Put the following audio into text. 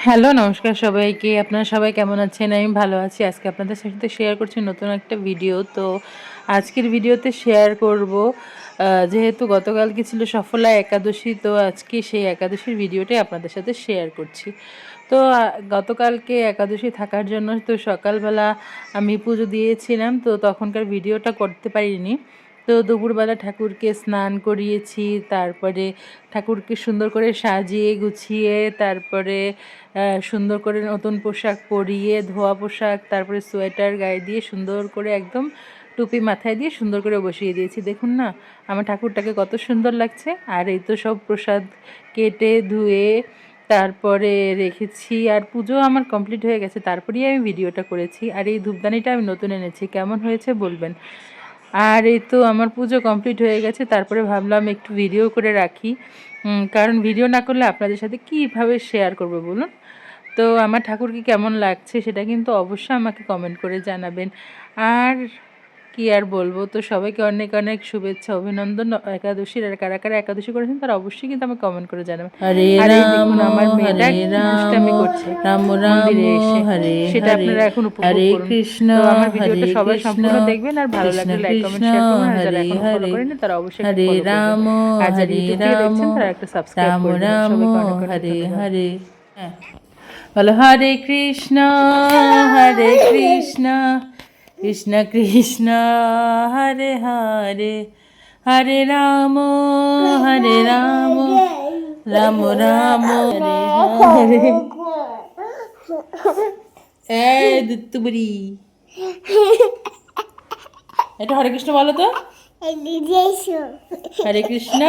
Hello, নমস্কার সবাইকে। আপনারা সবাই কেমন আছেন? আমি ভালো আছি। আজকে আপনাদের সাথে শেয়ার করছি নতুন একটা ভিডিও। তো আজকের ভিডিওতে শেয়ার করব যেহেতু গতকালকে ছিল সফলা একাদশী, তো আজকে সেই একাদশীর ভিডিওটাই আপনাদের সাথে শেয়ার করছি। তো গতকালকে একাদশী থাকার জন্য তো সকালবেলা আমি পুজো দিয়েছিলাম, তো তখনকার ভিডিওটা করতে পারিনি। তো দুপুরবেলা ঠাকুরকে স্নান করিয়েছি, তারপরে ঠাকুরকে সুন্দর করে সাজিয়ে গুছিয়ে, তারপরে সুন্দর করে নতুন পোশাক পরিয়ে, ধোয়া পোশাক, তারপরে সোয়েটার গায়ে দিয়ে সুন্দর করে একদম টুপি মাথায় দিয়ে সুন্দর করে বসিয়ে দিয়েছি। দেখুন না আমার ঠাকুরটাকে কত সুন্দর লাগছে। আর এই তো সব প্রসাদ কেটে ধুয়ে তারপরে রেখেছি, আর পুজো আমার কমপ্লিট হয়ে গেছে, তারপরেই আমি ভিডিওটা করেছি। আর এই ধূপদানিটা আমি নতুন এনেছি, কেমন হয়েছে বলবেন। আর এই তো আমার পুজো কমপ্লিট হয়ে গেছে, তারপরে ভাবলাম একটু ভিডিও করে রাখি, কারণ ভিডিও না করলে আপনাদের সাথে কীভাবে শেয়ার করবো বলুন। তো আমার ঠাকুরকে কেমন লাগছে সেটা কিন্তু অবশ্যই আমাকে কমেন্ট করে জানাবেন। আর কি আর বলবো, তো সবাইকে অনেক অনেক শুভেচ্ছা অভিনন্দন একাদশীর। আর কারা কারা একাদশী করেছেন তারা অবশ্যই কিন্তু আমাকে কমেন্ট করে জানাবেন। হরে আর এই রাম দেখুন আমার মেয়েটা হরে কি রাম দুষ্টামি করছে রাম রাম মন্দিরে এসে, হরে সেটা হরে আপনারা এখন উপভোগ হরে করুন। কৃষ্ণ তো আমার হরে ভিডিওটা সবাই কৃষ্ণ সম্পূর্ণ দেখবেন, আর ভালো কৃষ্ণ লাগলে লাইক কৃষ্ণ কমেন্ট শেয়ার করবেন। আর যারা হরে এখনো ফলো হরে করেনি তারা অবশ্যই একটু হরে ফলো করবেন। রাম আর যারা হরে ইউটিউব থেকে রাম দেখছেন তারা একটা সাবস্ক্রাইব রাম করে দেবেন। রাম সবাইকে অনেক অনেক হরে ধন্যবাদ। হরে। হ্যাঁ, বলো হরে কৃষ্ণ কৃষ্ণ কৃষ্ণ হরে হরে হরে রাম রাম রাম হরে হরে। দুত্তুবুড়ি, এটা হরে কৃষ্ণ বলো তো। হরে কৃষ্ণ